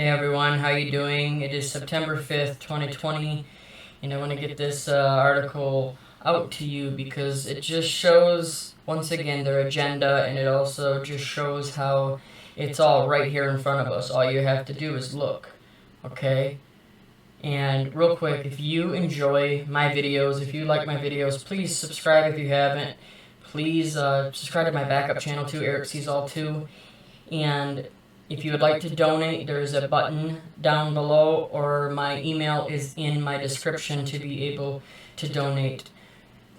Hey everyone, how you doing? It is September 5th, 2020, and I want to get this article out to you because it just shows, once again, their agenda, and it also just shows how it's all right here in front of us. All you have to do is look, okay? And real quick, if you enjoy my videos, if you like my videos, please subscribe if you haven't. Please subscribe to my backup channel too, Eric Sees All too. And if you would like to donate, there's a button down below, or my email is in my description to be able to donate.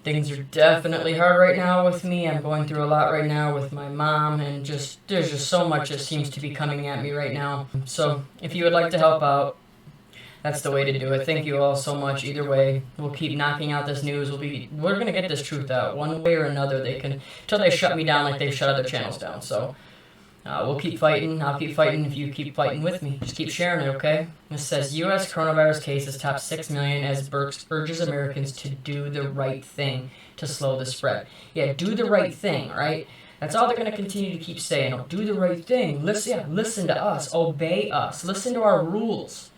Things are definitely hard right now with me. I'm going through a lot right now with my mom, and there's just so much that seems to be coming at me right now. So if you would like to help out, that's the way to do it. Thank you all so much. Either way, we'll keep knocking out this news. We're gonna get this truth out one way or another. Until they shut me down like they've shut other channels down. So we'll keep fighting. I'll keep fighting if you keep fighting with me. Just keep sharing it, okay? This says U.S. coronavirus cases top 6 million as Birx urges Americans to do the right thing to slow the spread. Yeah, do the right thing, right? That's all they're going to continue to keep saying. Oh, do the right thing. Listen to us. Obey us. Listen to our rules.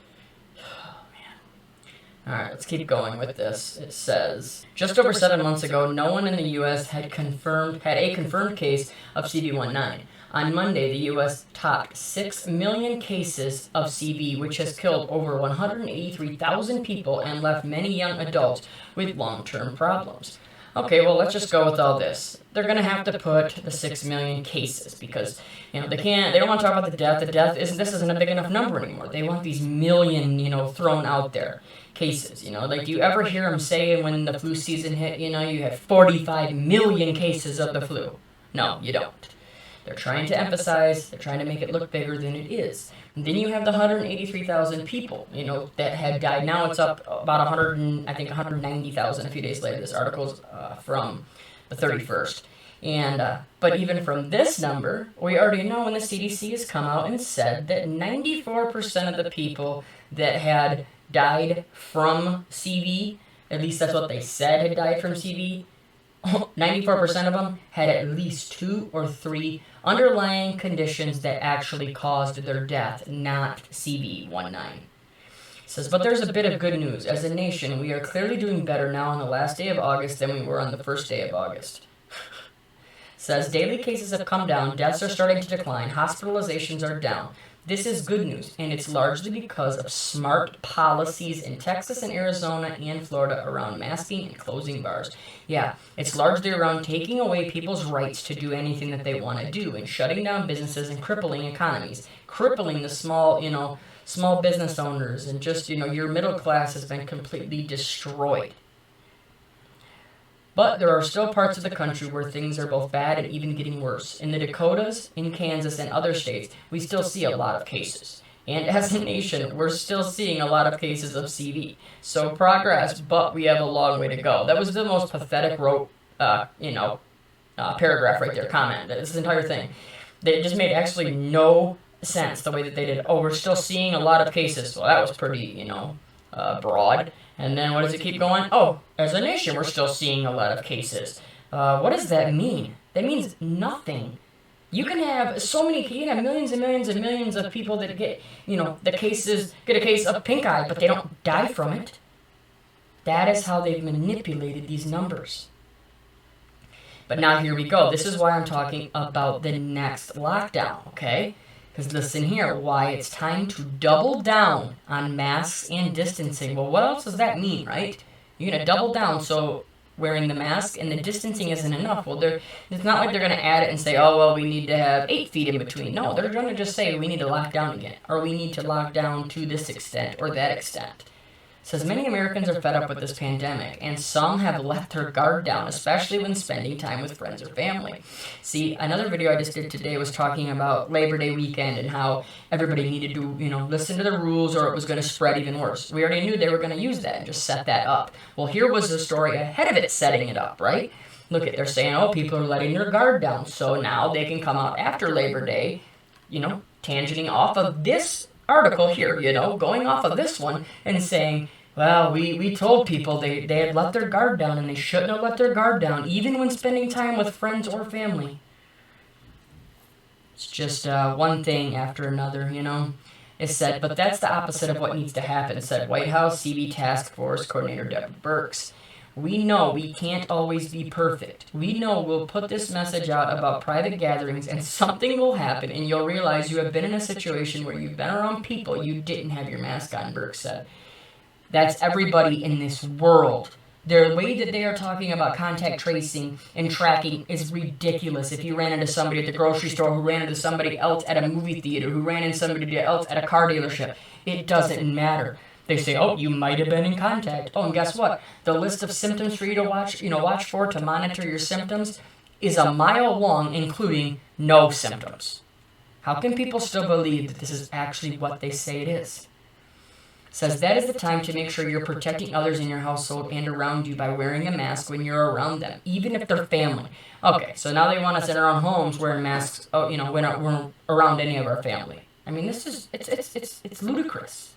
Alright, let's keep going with this. It says, just over 7 months ago, no one in the U.S. had a confirmed case of CV-19. On Monday, the U.S. topped 6 million cases of CV, which has killed over 183,000 people and left many young adults with long-term problems. Okay, well, let's just go with all this. They're going to have to put the 6 million cases because, they don't want to talk about the death. This isn't a big enough number anymore. They want these million, thrown out there cases, Like, do you ever hear them say when the flu season hit, you had 45 million cases of the flu? No, you don't. They're trying to emphasize, they're trying to make it look bigger than it is. And then you have the 183,000 people, that had died. Now it's up about 190,000 a few days later. This article's from the 31st. And, but even from this number, we already know when the CDC has come out and said that 94% of the people that had died from CV, at least that's what they said had died from CV, 94% of them had at least 2 or 3 underlying conditions that actually caused their death, not CV-19. It says, but there's a bit of good news. As a nation, we are clearly doing better now on the last day of August than we were on the first day of August. Says, daily cases have come down, deaths are starting to decline, hospitalizations are down. This is good news, and it's largely because of smart policies in Texas and Arizona and Florida around masking and closing bars. Yeah, it's largely around taking away people's rights to do anything that they want to do and shutting down businesses and crippling economies, crippling the small business owners, and just, your middle class has been completely destroyed. But there are still parts of the country where things are both bad and even getting worse. In the Dakotas, in Kansas, and other states, we still see a lot of cases. And as a nation, we're still seeing a lot of cases of CV. So progress, but we have a long way to go. That was the most pathetic paragraph right there, comment. This entire thing. It just made actually no sense the way that they did. Oh, we're still seeing a lot of cases. Well, that was pretty, broad. And then what does it keep going? Oh, as a nation, we're still seeing a lot of cases. What does that mean? That means nothing. You can have millions and millions and millions of people that get, get a case of pink eye, but they don't die from it. That is how they've manipulated these numbers. But now here we go. This is why I'm talking about the next lockdown, okay? Because listen here, why it's time to double down on masks and distancing. Well, what else does that mean, right? You're going to double down, so wearing the mask and the distancing isn't enough. Well, it's not like they're going to add it and say, oh, well, we need to have 8 feet in between. No, they're going to just say we need to lock down again, or we need to lock down to this extent or that extent. It says many Americans are fed up with this pandemic, and some have let their guard down, especially when spending time with friends or family. See, another video I just did today was talking about Labor Day weekend and how everybody needed to, listen to the rules or it was going to spread even worse. We already knew they were going to use that and just set that up. Well, here was the story ahead of it setting it up, right? Look, they're saying, oh, people are letting their guard down, so now they can come out after Labor Day, tangenting off of this article here, going off of this one and saying, well, we told people they had let their guard down and they shouldn't have let their guard down, even when spending time with friends or family. It's just one thing after another, It said, but that's the opposite of what needs to happen, said White House CB Task Force Coordinator Deborah Birx. We know we can't always be perfect. We know we'll put this message out about private gatherings and something will happen and you'll realize you have been in a situation where you've been around people you didn't have your mask on, Birx said. That's everybody in this world. The way that they are talking about contact tracing and tracking is ridiculous. If you ran into somebody at the grocery store, who ran into somebody else at a movie theater, who ran into somebody else at a car dealership, it doesn't matter. They say, oh, you might have been in contact. Oh, and guess what? The list of symptoms for you to watch for to monitor your symptoms is a mile long, including no symptoms. How can people still believe that this is actually what they say it is? Says that is the time to make sure you're protecting others in your household and around you by wearing a mask when you're around them, even if they're family. Okay, so now they want us in our own homes wearing masks, when we're around any of our family. I mean, this is, it's ludicrous.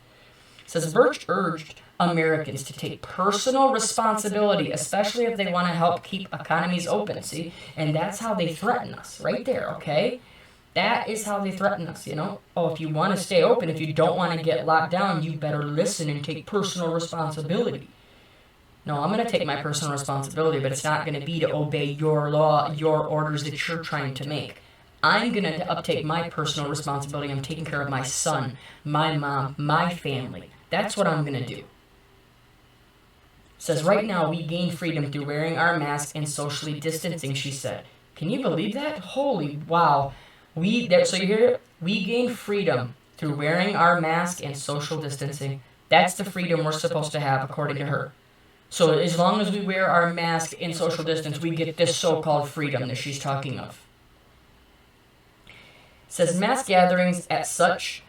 Says Birch urged Americans to take personal responsibility, especially if they want to help keep economies open, see? And that's how they threaten us, right there, okay? That is how they threaten us, Oh, if you want to stay open, if you don't want to get locked down, you better listen and take personal responsibility. No, I'm going to take my personal responsibility, but it's not going to be to obey your law, your orders that you're trying to make. I'm going to uptake my personal responsibility. I'm taking care of my son, my mom, my family. That's what I'm going to do. Says right now we gain freedom through wearing our masks and socially distancing, she said. Can you believe that? Holy wow. So you hear it? We gain freedom through wearing our mask and social distancing. That's the freedom we're supposed to have, according to her. So as long as we wear our mask and social distance, we get this so-called freedom that she's talking of. Says mass gatherings at such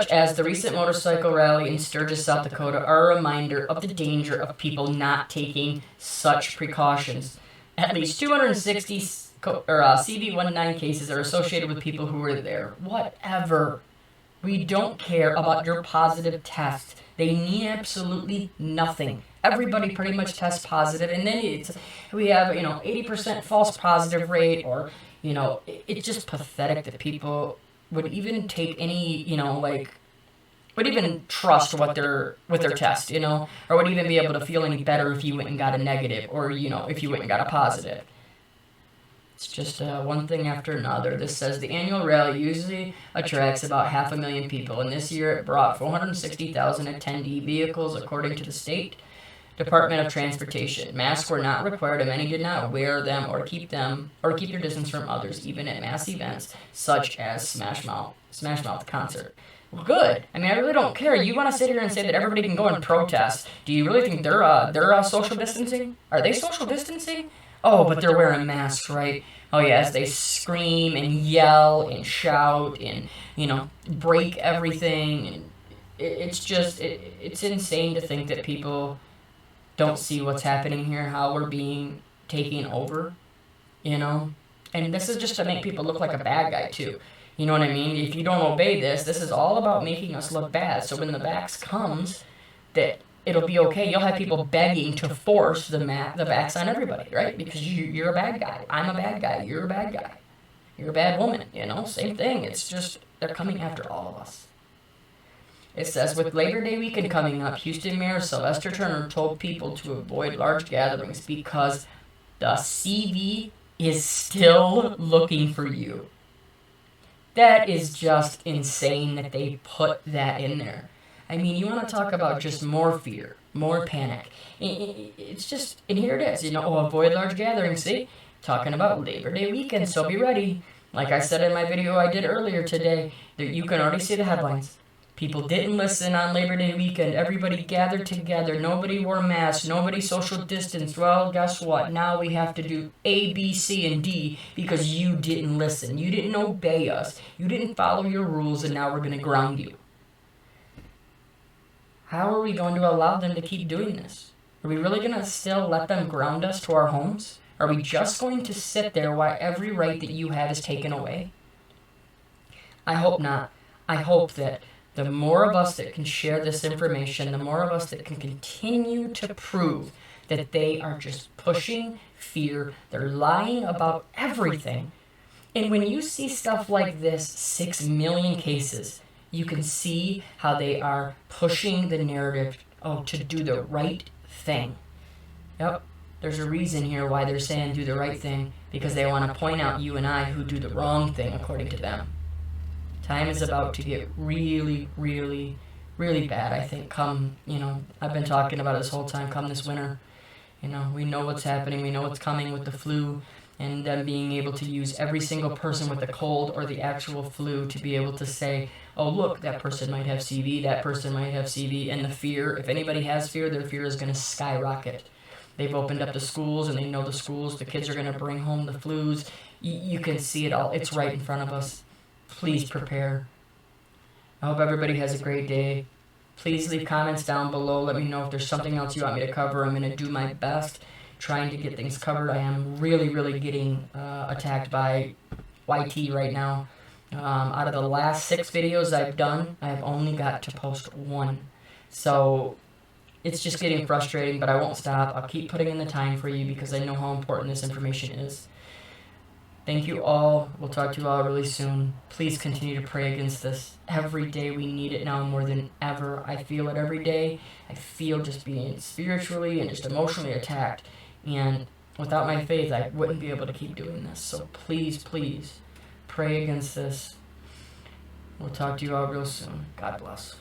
as the recent motorcycle rally in Sturgis, South Dakota, are a reminder of the danger of people not taking such precautions. At least 260 CV19 cases are associated with people who were there. Whatever. We don't care about your positive test. They mean absolutely nothing. Everybody pretty much tests positive, and then we have 80% false positive rate, or it's just pathetic that people would even take any would even trust what their test, or would even be able to feel any better if you went and got a negative, or if you went and got a positive. It's just one thing after another. This says the annual rally usually attracts about 500,000 people, and this year it brought 460,000 attendee vehicles, according to the state Department of Transportation. Masks were not required, and many did not wear them or keep your distance from others, even at mass events such as Smash Mouth concert. Well, good. I mean, I really don't care. You want to sit here and say that everybody can go and protest? Do you really think they're social distancing? Are they social distancing? Oh, but they're wearing masks, right? Oh, yes, they scream and yell and shout and, break everything. And it's insane to think that people don't see what's happening here, how we're being taken over, And this is just to make people look like a bad guy, too. You know what I mean? If you don't obey this is all about making us look bad. So when the vax comes, that it'll be okay. You'll have people begging to force the vax on everybody, right? Because you're a bad guy. I'm a bad guy. You're a bad guy. You're a bad woman, Same thing. It's just they're coming after all of us. It says, with Labor Day weekend coming up, Houston Mayor Sylvester Turner told people to avoid large gatherings because the CV is still looking for you. That is just insane that they put that in there. I mean, you want to talk about just more fear, more panic. It's just, and here it is, avoid large gatherings, see? Talking about Labor Day weekend, so be ready. Like I said in my video I did earlier today, that you can already see the headlines. People didn't listen on Labor Day weekend. Everybody gathered together. Nobody wore masks. Nobody social distanced. Well, guess what? Now we have to do A, B, C, and D because you didn't listen. You didn't obey us. You didn't follow your rules, and now we're going to ground you. How are we going to allow them to keep doing this? Are we really going to still let them ground us to our homes? Are we just going to sit there while every right that you have is taken away? I hope not. I hope that the more of us that can share this information, the more of us that can continue to prove that they are just pushing fear, they're lying about everything. And when you see stuff like this, 6 million cases, You can see how they are pushing the narrative to do the right thing. Yep, there's a reason here why they're saying do the right thing, because they want to point out you and I who do the wrong thing according to them. Time is about to get really, really, really bad, I think, come, I've been talking about it this whole time, come this winter. We know what's happening, we know what's coming with the flu, and them being able to use every single person with a cold or the actual flu to be able to say, oh, look, that person might have CV, that person might have CV, and the fear, if anybody has fear, their fear is going to skyrocket. They've opened up the schools, and they know the schools, the kids are going to bring home the flus. You can see it all. It's right in front of us. Please prepare. I hope everybody has a great day. Please leave comments down below. Let me know if there's something else you want me to cover. I'm going to do my best trying to get things covered. I am really, really getting attacked by YT right now. Out of the last 6 videos I've done, I've only got to post 1. So it's just getting frustrating, but I won't stop. I'll keep putting in the time for you because I know how important this information is. Thank you all. We'll talk to you all really soon. Please continue to pray against this. Every day we need it now more than ever. I feel it every day. I feel just being spiritually and just emotionally attacked. And without my faith, I wouldn't be able to keep doing this. So please, please pray against this. We'll talk to you all real soon. God bless.